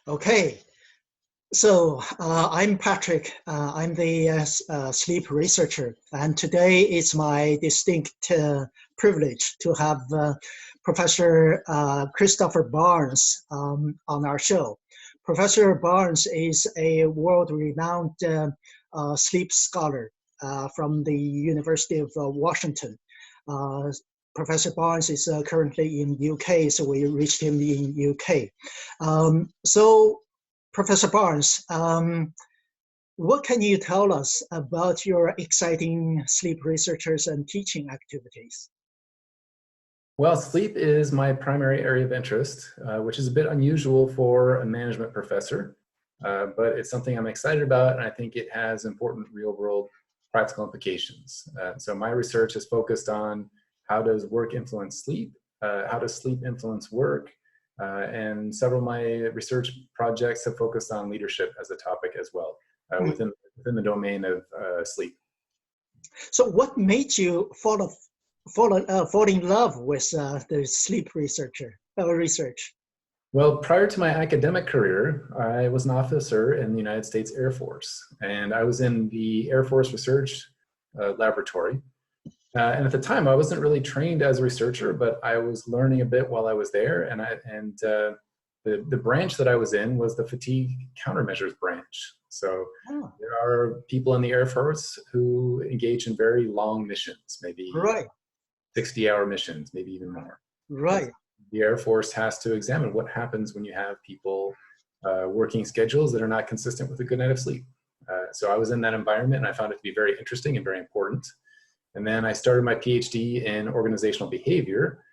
Okay, so I'm Patrick. I'm the sleep researcher, and today it's my distinct privilege to have Professor Christopher Barnes on our show. Professor Barnes is a world-renowned sleep scholar from the University of Washington. Uh, Professor Barnes is currently in UK, so we reached him in UK. So, Professor Barnes, what can you tell us about your exciting sleep researchers and teaching activities? Well, sleep is my primary area of interest, which is a bit unusual for a management professor, but it's something I'm excited about, and I think it has important real-world practical implications. So my research is focused on how does work influence sleep, how does sleep influence work, and several of my research projects have focused on leadership as a topic as well, within the domain of sleep. So what made you fall in love with the sleep research? Well, prior to my academic career, I was an officer in the United States Air Force, and I was in the Air Force Research Laboratory. And at the time, I wasn't really trained as a researcher, but I was learning a bit while I was there. And the branch that I was in was the fatigue countermeasures branch. So there are people in the Air Force who engage in very long missions, maybe Right. 60-hour missions, maybe even more. Right. The Air Force has to examine what happens when you have people working schedules that are not consistent with a good night of sleep. So I was in that environment, and I found it to be very interesting and very important. And then I started my PhD in organizational behavior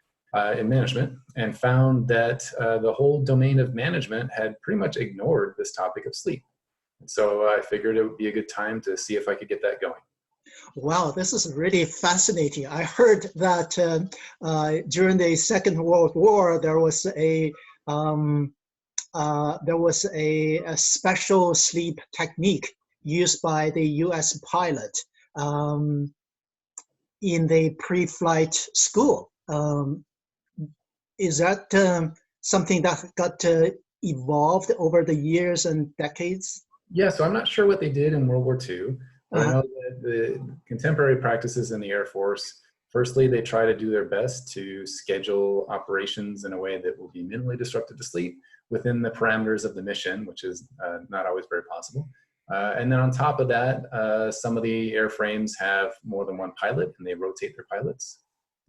in management, and found that the whole domain of management had pretty much ignored this topic of sleep. And so I figured it would be a good time to see if I could get that going. Wow, this is really fascinating. I heard that during the Second World War, there was a special sleep technique used by the U.S. pilot in the pre-flight school. Is that something that got evolved over the years and decades? Yeah, so I'm not sure what they did in World War II, but I know that the contemporary practices in the Air Force, firstly, they try to do their best to schedule operations in a way that will be minimally disruptive to sleep within the parameters of the mission, which is not always very possible. And then on top of that, some of the airframes have more than one pilot, and they rotate their pilots.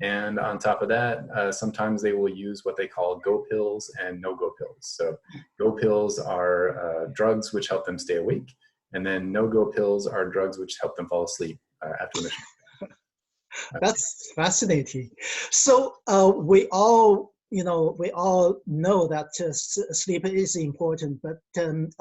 And on top of that, sometimes they will use what they call go pills and no-go pills. So go pills are drugs which help them stay awake, and then no-go pills are drugs which help them fall asleep after the mission. That's fascinating. So we all know that sleep is important, but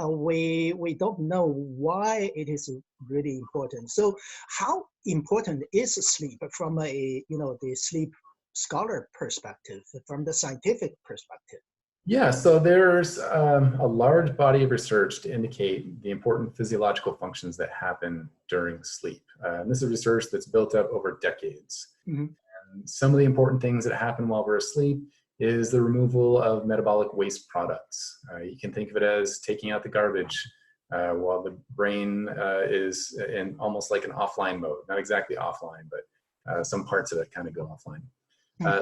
we don't know why it is really important. So how important is sleep from the sleep scholar perspective, from the scientific perspective? Yeah, so there's a large body of research to indicate the important physiological functions that happen during sleep. And this is research that's built up over decades. Mm-hmm. And some of the important things that happen while we're asleep is the removal of metabolic waste products. You can think of it as taking out the garbage while the brain is in almost like an offline mode. Not exactly offline, but some parts of it kind of go offline.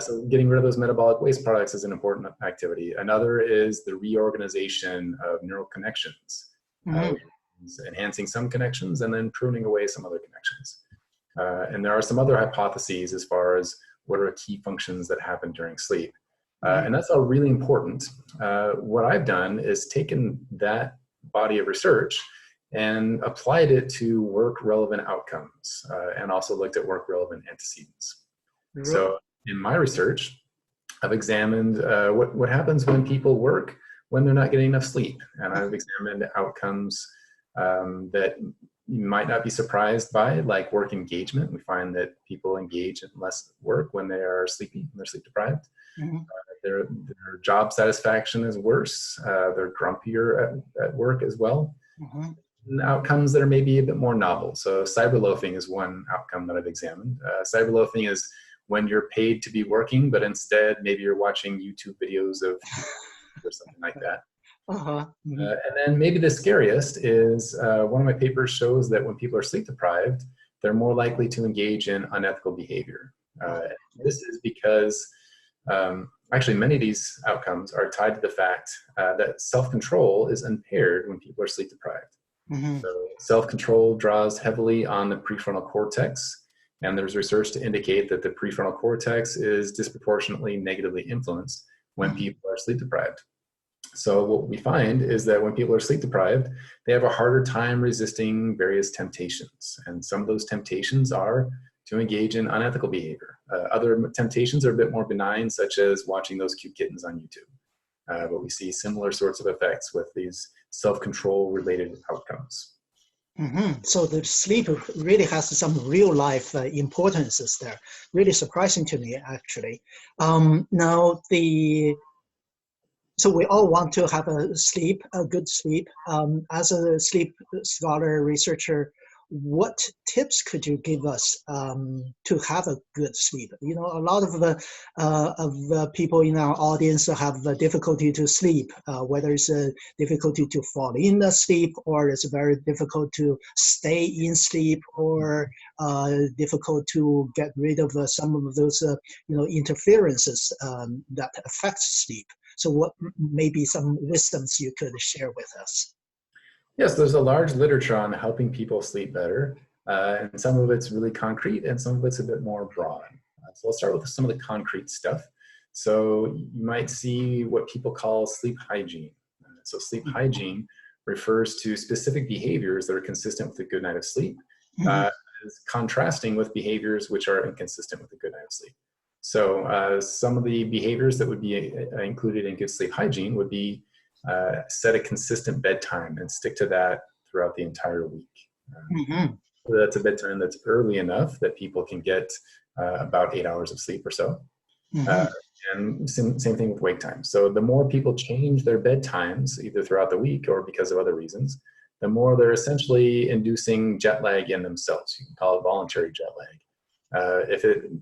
So getting rid of those metabolic waste products is an important activity. Another is the reorganization of neural connections, enhancing some connections and then pruning away some other connections. And there are some other hypotheses as far as what are key functions that happen during sleep. And that's all really important. What I've done is taken that body of research and applied it to work-relevant outcomes, and also looked at work-relevant antecedents. Right. So in my research, I've examined what happens when people work when they're not getting enough sleep. And I've examined outcomes that you might not be surprised by, like work engagement. We find that people engage in less work when they are sleepy, when they're sleep deprived. Their job satisfaction is worse. They're grumpier at work as well. And outcomes that are maybe a bit more novel. So cyberloafing is one outcome that I've examined. Cyberloafing is when you're paid to be working, but instead maybe you're watching YouTube videos of or something like that. Uh-huh. Mhm. And then maybe the scariest is one of my papers shows that when people are sleep deprived, they're more likely to engage in unethical behavior. This is because actually many of these outcomes are tied to the fact that self-control is impaired when people are sleep deprived. Mhm. So self-control draws heavily on the prefrontal cortex, and there's research to indicate that the prefrontal cortex is disproportionately negatively influenced when Mhm. people are sleep deprived. So what we find is that when people are sleep deprived, they have a harder time resisting various temptations. And some of those temptations are to engage in unethical behavior. Other temptations are a bit more benign, such as watching those cute kittens on YouTube. But we see similar sorts of effects with these self-control related outcomes. So the sleep really has some real life importances there. Really surprising to me, actually. Now so we all want to have a good sleep. As a sleep scholar researcher, what tips could you give us to have a good sleep? You know, a lot of the people in our audience have difficulty to sleep, whether it's a difficulty to fall in sleep, or it's very difficult to stay in sleep, or difficult to get rid of some of those interferences that affect sleep. So what maybe some wisdoms you could share with us? Yes, there's a large literature on helping people sleep better, and some of it's really concrete and some of it's a bit more broad. So I'll start with some of the concrete stuff. So you might see what people call sleep hygiene. So sleep hygiene refers to specific behaviors that are consistent with a good night of sleep, Mhm. as contrasting with behaviors which are inconsistent with a good night of sleep. So some of the behaviors that would be included in good sleep hygiene would be set a consistent bedtime and stick to that throughout the entire week. Mhm. So that's a bedtime that's early enough that people can get about 8 hours of sleep or so. Uh, Mhm. and same thing with wake time. So the more people change their bedtimes, either throughout the week or because of other reasons, the more they're essentially inducing jet lag in themselves. You can call it voluntary jet lag.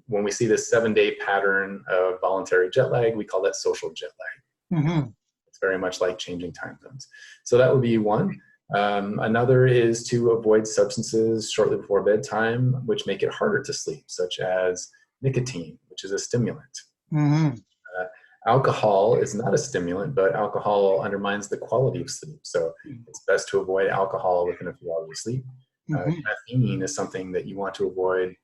When we see this 7-day pattern of voluntary jet lag, we call that social jet lag. Mhm. It's very much like changing time zones. So that would be one. Another is to avoid substances shortly before bedtime, which make it harder to sleep, such as nicotine, which is a stimulant. Mhm. Uh, Alcohol is not a stimulant, but alcohol undermines the quality of sleep. So it's best to avoid alcohol within a few hours of sleep. Mhm. Caffeine is something that you want to avoid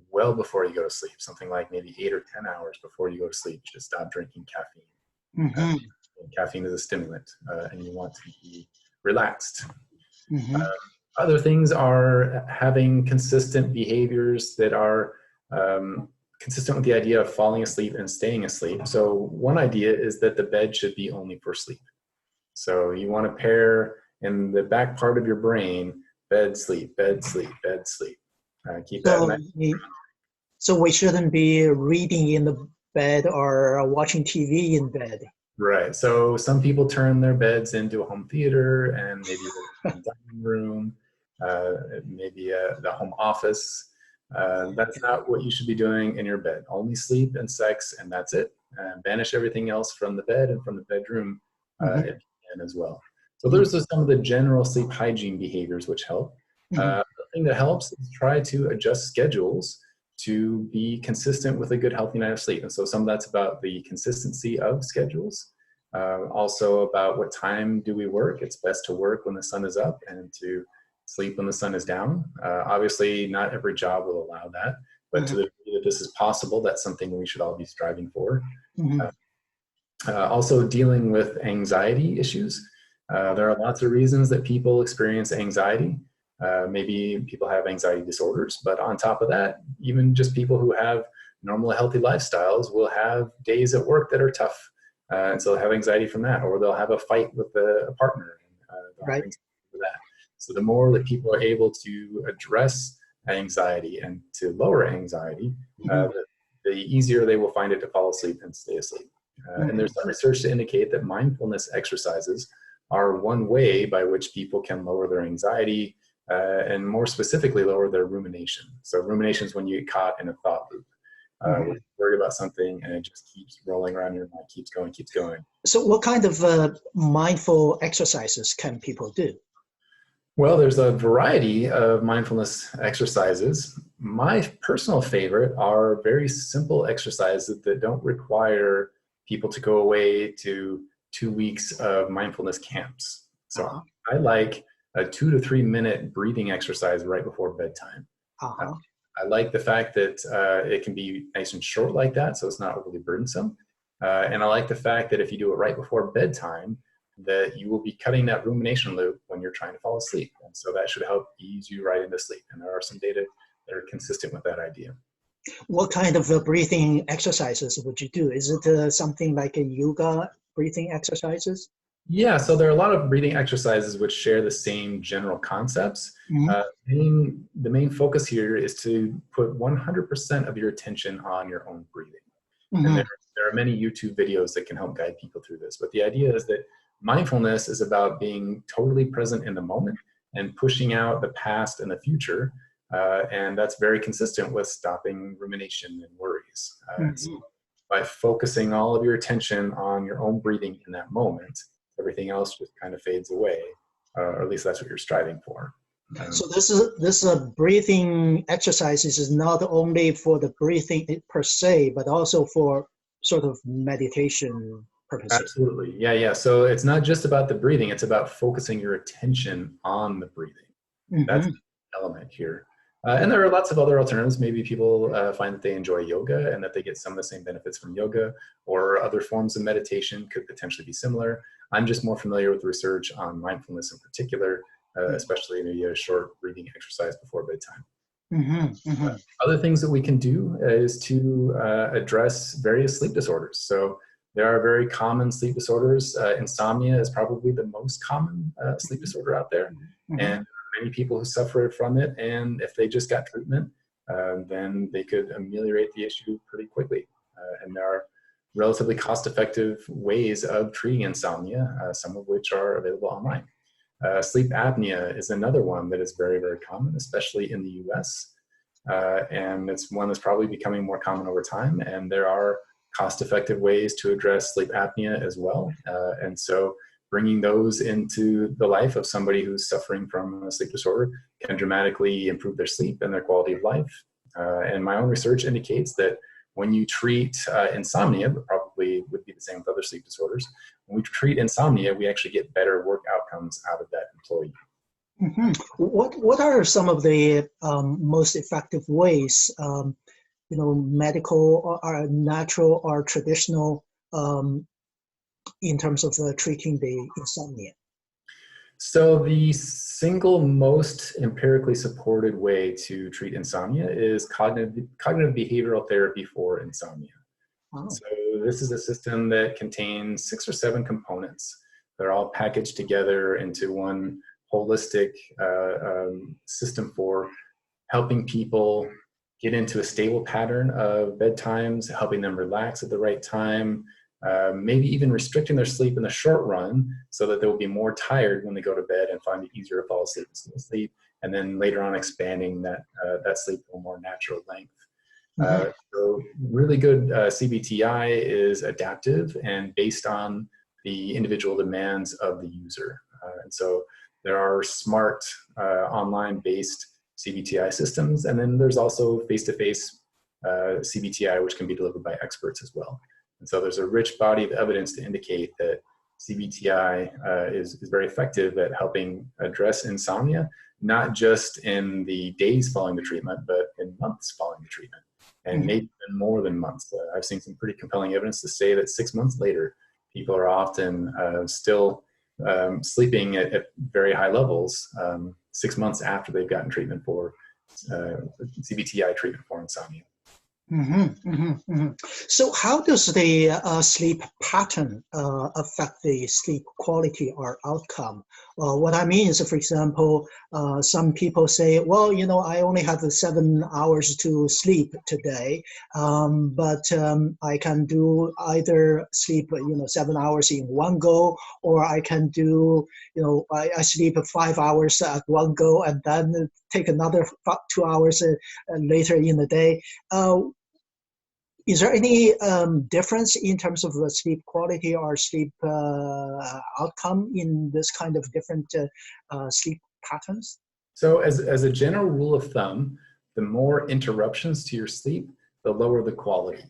well before you go to sleep, something like maybe 8 or 10 hours before you go to sleep. You should stop drinking caffeine. Uh, Mhm. Caffeine is a stimulant, and you want to be relaxed. Mhm. Other things are having consistent behaviors that are consistent with the idea of falling asleep and staying asleep. So one idea is that the bed should be only for sleep. So you want to pair in the back part of your brain, bed, sleep, bed, sleep, bed, sleep. Keep that So nice. so we shouldn't be reading in the bed or watching TV in bed. Right. So some people turn their beds into a home theater and maybe a home dining room, maybe the home office. That's not what you should be doing in your bed. Only sleep and sex, and that's it. Banish everything else from the bed and from the bedroom if Mhm. you can as well. So those are some of the general sleep hygiene behaviors which help. Mhm. The thing that helps is try to adjust schedules to be consistent with a good healthy night of sleep. And so some of that's about the consistency of schedules, also about what time do we work. It's best to work when the sun is up and to sleep when the sun is down. Obviously not every job will allow that, but to Mhm. the degree that this is possible, that's something we should all be striving for. Mhm. Also dealing with anxiety issues. There are lots of reasons that people experience anxiety. Maybe people have anxiety disorders, but on top of that, even just people who have normal, healthy lifestyles will have days at work that are tough. And so they'll have anxiety from that, or they'll have a fight with a partner. They'll have Right. anxiety for that. So the more that people are able to address anxiety and to lower anxiety, Mhm. the easier they will find it to fall asleep and stay asleep. And Mhm. there's some research to indicate that mindfulness exercises are one way by which people can lower their anxiety and more specifically lower their rumination. So rumination is when you get caught in a thought loop. worried about something, and it just keeps rolling around in your mind, keeps going, keeps going. So what kind of mindful exercises can people do? Well, there's a variety of mindfulness exercises. My personal favorite are very simple exercises that don't require people to go away to 2 weeks of mindfulness camps. So I like a 2 to 3 minute breathing exercise right before bedtime. I like the fact that it can be nice and short like that, so it's not overly burdensome. And I like the fact that if you do it right before bedtime, that you will be cutting that rumination loop when you're trying to fall asleep. And so that should help ease you right into sleep. And there are some data that are consistent with that idea. What kind of breathing exercises would you do? Is it something like a yoga breathing exercises? Yeah, so there are a lot of breathing exercises which share the same general concepts. The main focus here is to put 100% of your attention on your own breathing. And there are many YouTube videos that can help guide people through this. But the idea is that mindfulness is about being totally present in the moment and pushing out the past and the future. And that's very consistent with stopping rumination and worries. So by focusing all of your attention on your own breathing in that moment, everything else just kind of fades away, or at least that's what you're striving for. So this breathing exercises is not only for the breathing per se, but also for sort of meditation purposes. Absolutely. Yeah. So it's not just about the breathing, it's about focusing your attention on the breathing. That's the element here. And there are lots of other alternatives. Maybe people find that they enjoy yoga and that they get some of the same benefits from yoga, or other forms of meditation could potentially be similar. I'm just more familiar with the research on mindfulness in particular, especially maybe a short breathing exercise before bedtime. Other things that we can do is to address various sleep disorders. So there are very common sleep disorders. Insomnia is probably the most common sleep disorder out there. And many people who suffer from it, and if they just got treatment, then they could ameliorate the issue pretty quickly. And there are relatively cost-effective ways of treating insomnia, some of which are available online. Sleep apnea is another one that is very, very common, especially in the US. And it's one that's probably becoming more common over time. And there are cost-effective ways to address sleep apnea as well. And so bringing those into the life of somebody who's suffering from a sleep disorder can dramatically improve their sleep and their quality of life. And my own research indicates that when you treat insomnia, but probably would be the same with other sleep disorders, when we treat insomnia, we actually get better work outcomes out of that employee. What are some of the most effective ways, medical or natural or traditional, in terms of treating the insomnia? So the single most empirically supported way to treat insomnia is cognitive behavioral therapy for insomnia. So this is a system that contains 6 or 7 components. They're all packaged together into one holistic system for helping people get into a stable pattern of bedtimes, helping them relax at the right time, maybe even restricting their sleep in the short run so that they will be more tired when they go to bed and find it easier to fall asleep and sleep, and then later on expanding that sleep to a more natural length. So really good CBTI is adaptive and based on the individual demands of the user. And so there are smart online-based CBTI systems, and then there's also face-to-face CBTI, which can be delivered by experts as well. And so there's a rich body of evidence to indicate that CBTI is very effective at helping address insomnia, not just in the days following the treatment, but in months following the treatment, and maybe even more than months. I've seen some pretty compelling evidence to say that 6 months later, people are often still sleeping at very high levels 6 months after they've gotten treatment for CBTI treatment for insomnia. So how does the sleep pattern affect the sleep quality or outcome? What I mean is, for example, some people say, well, I only have 7 hours to sleep today, but I can do either sleep, 7 hours in one go, or I can do, I sleep 5 hours at one go and then take another 2 hours later in the day. Is there any difference in terms of the sleep quality or sleep outcome in this kind of different sleep patterns? So as a general rule of thumb, the more interruptions to your sleep, the lower the quality.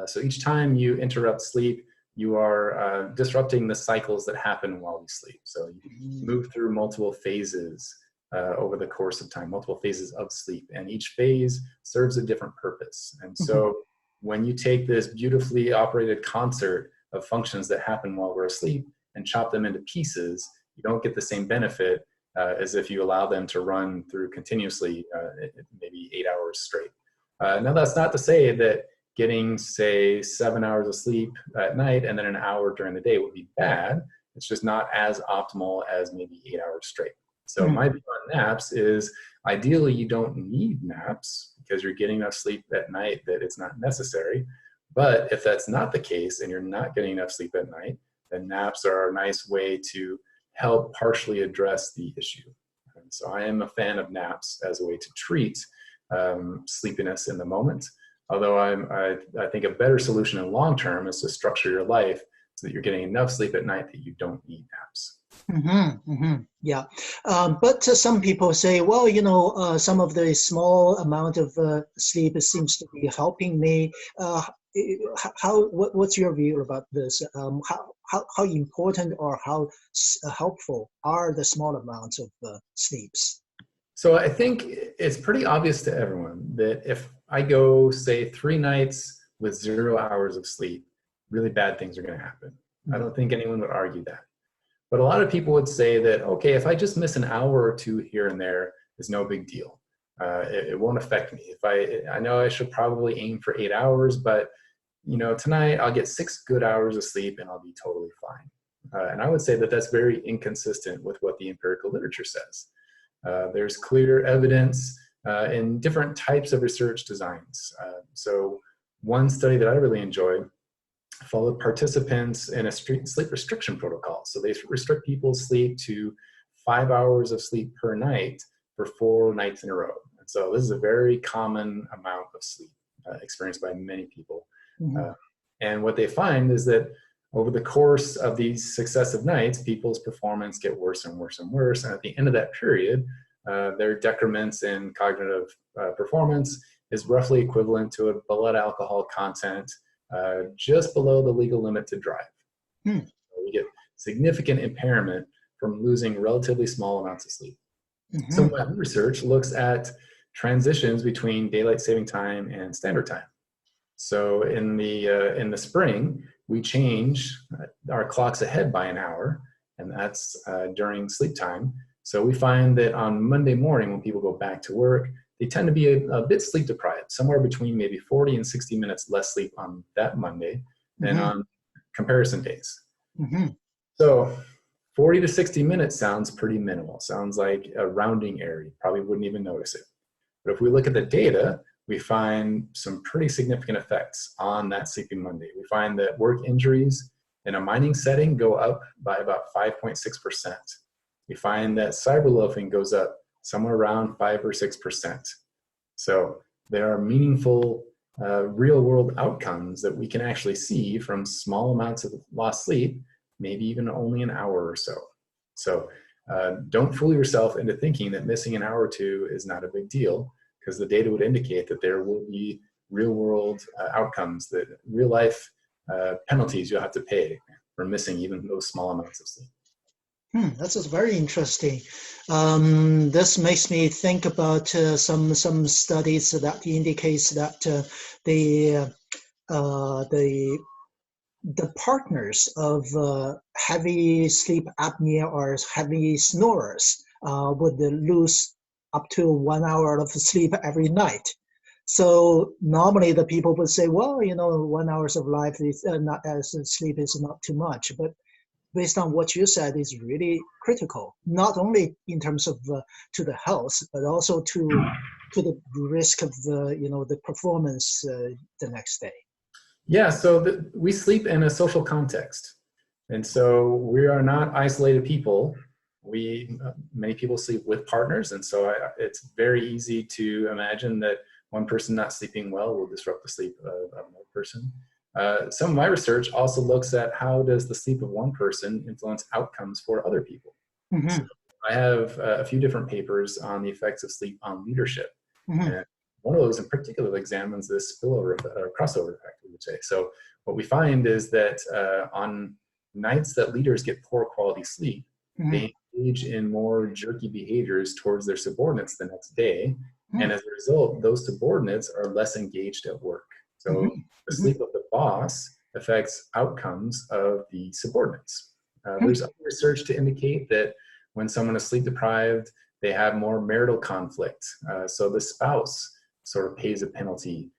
So each time you interrupt sleep, you are disrupting the cycles that happen while we sleep. So you move through multiple phases over the course of time, multiple phases of sleep, and each phase serves a different purpose. And so when you take this beautifully operated concert of functions that happen while we're asleep and chop them into pieces, you don't get the same benefit as if you allow them to run through continuously, maybe 8 hours straight. Now, that's not to say that getting, say, 7 hours of sleep at night and then an hour during the day would be bad. It's just not as optimal as maybe 8 hours straight. So my view on naps is ideally you don't need naps because you're getting enough sleep at night that it's not necessary. But if that's not the case and you're not getting enough sleep at night, then naps are a nice way to help partially address the issue. And so I am a fan of naps as a way to treat sleepiness in the moment. Although I think a better solution in long term is to structure your life so that you're getting enough sleep at night that you don't need naps. Yeah, but some people say, well, some of the small amount of sleep seems to be helping me. What's your view about this? How important or how helpful are the small amounts of sleeps? So I think it's pretty obvious to everyone that if I go, say, 3 nights with 0 hours of sleep, really bad things are going to happen. I don't think anyone would argue that. But a lot of people would say that, okay, if I just miss an hour or two here and there, it's no big deal. It won't affect me. I know I should probably aim for 8 hours, but tonight I'll get 6 good hours of sleep and I'll be totally fine. And I would say that that's very inconsistent with what the empirical literature says. There's clear evidence in different types of research designs. So one study that I really enjoyed followed participants in a sleep restriction protocol. So they restrict people's sleep to 5 hours of sleep per night for 4 nights in a row. And so this is a very common amount of sleep experienced by many people. And what they find is that over the course of these successive nights, people's performance get worse and worse and worse. And at the end of that period, their decrements in cognitive performance is roughly equivalent to a blood alcohol content just below the legal limit to drive. So we get significant impairment from losing relatively small amounts of sleep. So my research looks at transitions between daylight saving time and standard time. So in the spring, we change our clocks ahead by an hour, and that's during sleep time. So we find that on Monday morning, when people go back to work, they tend to be a bit sleep deprived, somewhere between maybe 40 and 60 minutes less sleep on that Monday than on comparison days. So 40 to 60 minutes sounds pretty minimal, sounds like a rounding error. You probably wouldn't even notice it. But if we look at the data, we find some pretty significant effects on that sleepy Monday. We find that work injuries in a mining setting go up by about 5.6%. We find that cyberloafing goes up somewhere around 5 or 6%. So there are meaningful real-world outcomes that we can actually see from small amounts of lost sleep, maybe even only an hour or so. So don't fool yourself into thinking that missing an hour or two is not a big deal, because the data would indicate that there will be real-world outcomes, that real-life penalties you'll have to pay for missing even those small amounts of sleep. This is very interesting. This makes me think about some studies that indicates that the partners of heavy sleep apnea or heavy snorers would lose up to 1 hour of sleep every night. So normally the people would say, well, 1 hour of life is not as sleep is not too much, but based on what you said, is really critical, not only in terms of to the health, but also to the risk of the performance the next day. Yeah, so we sleep in a social context, and so we are not isolated people. Many people sleep with partners, and so it's very easy to imagine that one person not sleeping well will disrupt the sleep of another person. Some of my research also looks at how does the sleep of one person influence outcomes for other people. So Mm-hmm. I have a few different papers on the effects of sleep on leadership. Mm-hmm. And one of those in particular examines this spillover or crossover effect, we would say. So what we find is that on nights that leaders get poor quality sleep, Mm-hmm. they engage in more jerky behaviors towards their subordinates the next day. Mm-hmm. And as a result, those subordinates are less engaged at work. So the Mm-hmm. sleep of the boss affects outcomes of the subordinates. There's other research to indicate that when someone is sleep deprived, they have more marital conflict. So the spouse sort of pays a penalty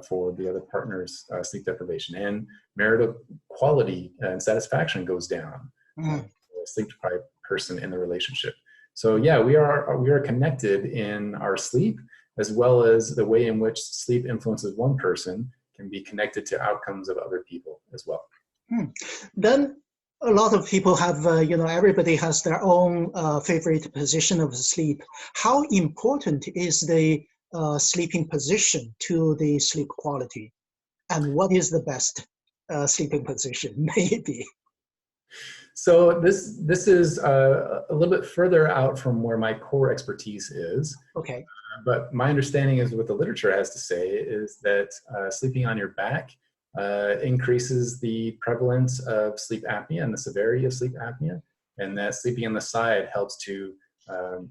for the other partner's sleep deprivation, and marital quality and satisfaction goes down Mm-hmm. for a sleep deprived person in the relationship. So yeah, we are connected in our sleep, as well as the way in which sleep influences one person can be connected to outcomes of other people as well. Then a lot of people have, everybody has their own favorite position of sleep. How important is the sleeping position to the sleep quality? And what is the best sleeping position, maybe? So this is a little bit further out from where my core expertise is. Okay. But my understanding is what the literature has to say is that sleeping on your back increases the prevalence of sleep apnea and the severity of sleep apnea, and that sleeping on the side helps to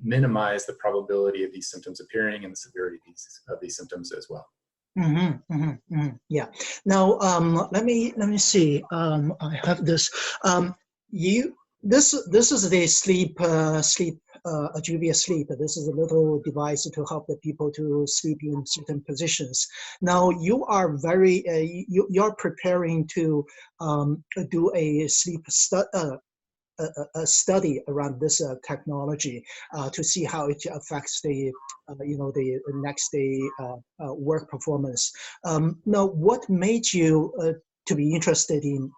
minimize the probability of these symptoms appearing and the severity of these symptoms as well. Mm-hmm, mm-hmm, mm-hmm. Yeah. Now, let me see. I have this. This is the sleep Ajuvia Sleep. This is a little device to help the people to sleep in certain positions. Now, you are very you're preparing to do a sleep a study around this technology to see how it affects the the next day work performance. Now, what made you to be interested in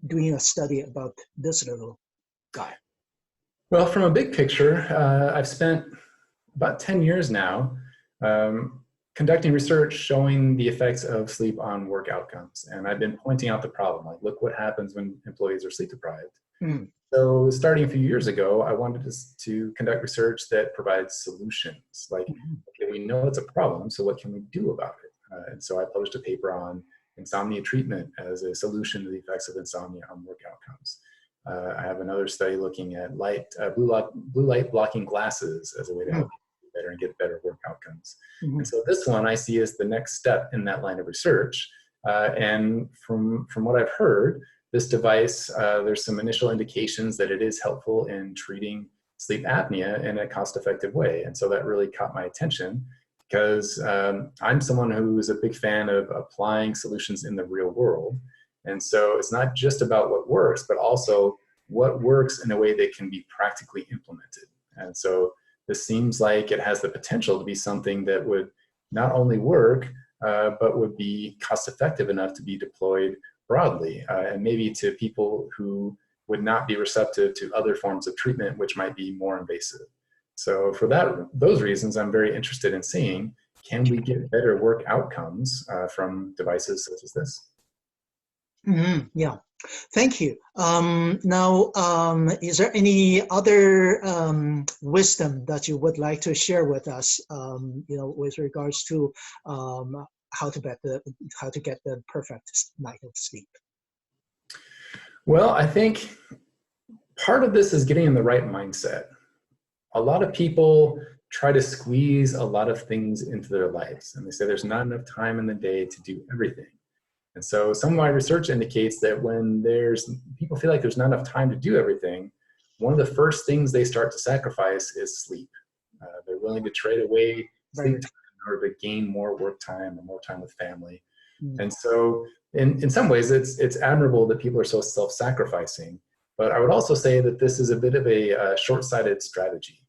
doing a study about this little guy? Well, from a big picture, I've spent about 10 years now conducting research showing the effects of sleep on work outcomes. And I've been pointing out the problem, like, look what happens when employees are sleep deprived. Mm. So starting a few years ago, I wanted to conduct research that provides solutions. Like, okay, we know it's a problem, so what can we do about it? And so I published a paper on insomnia treatment as a solution to the effects of insomnia on work outcomes. I have another study looking at blue light blocking glasses as a way to help people do better and get better work outcomes. Mm-hmm. And so this one I see as the next step in that line of research. And from what I've heard, this device, there's some initial indications that it is helpful in treating sleep apnea in a cost-effective way. And so that really caught my attention because I'm someone who is a big fan of applying solutions in the real world. And so it's not just about what works, but also what works in a way that can be practically implemented. And so this seems like it has the potential to be something that would not only work, but would be cost-effective enough to be deployed broadly, and maybe to people who would not be receptive to other forms of treatment, which might be more invasive. So for those reasons, I'm very interested in seeing, can we get better work outcomes from devices such as this? Mm-hmm. Yeah, thank you. Now, is there any other wisdom that you would like to share with us, with regards to how to get the perfect night of sleep? Well, I think part of this is getting in the right mindset. A lot of people try to squeeze a lot of things into their lives, and they say there's not enough time in the day to do everything. And so some of my research indicates that when people feel like there's not enough time to do everything, one of the first things they start to sacrifice is sleep. They're willing to trade away sleep time in order to gain more work time or more time with family. Mm. And so in some ways, it's admirable that people are so self-sacrificing. But I would also say that this is a bit of a short-sighted strategy,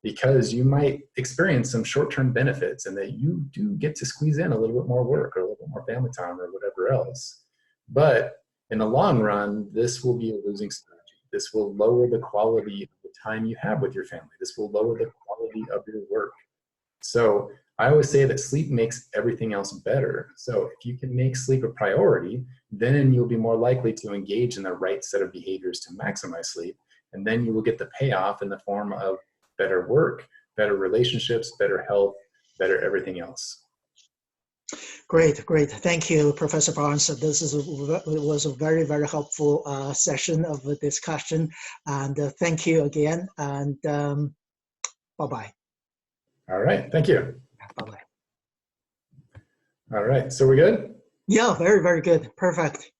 because you might experience some short-term benefits and that you do get to squeeze in a little bit more work or a little bit more family time or whatever else. But in the long run, this will be a losing strategy. This will lower the quality of the time you have with your family. This will lower the quality of your work. So I always say that sleep makes everything else better. So if you can make sleep a priority, then you'll be more likely to engage in the right set of behaviors to maximize sleep. And then you will get the payoff in the form of better work, better relationships, better health, better everything else. Great, great. Thank you, Professor Barnes. Was a very, very helpful session of the discussion. And thank you again. And bye-bye. All right. Thank you. Bye-bye. All right. So we're good? Yeah, very, very good. Perfect.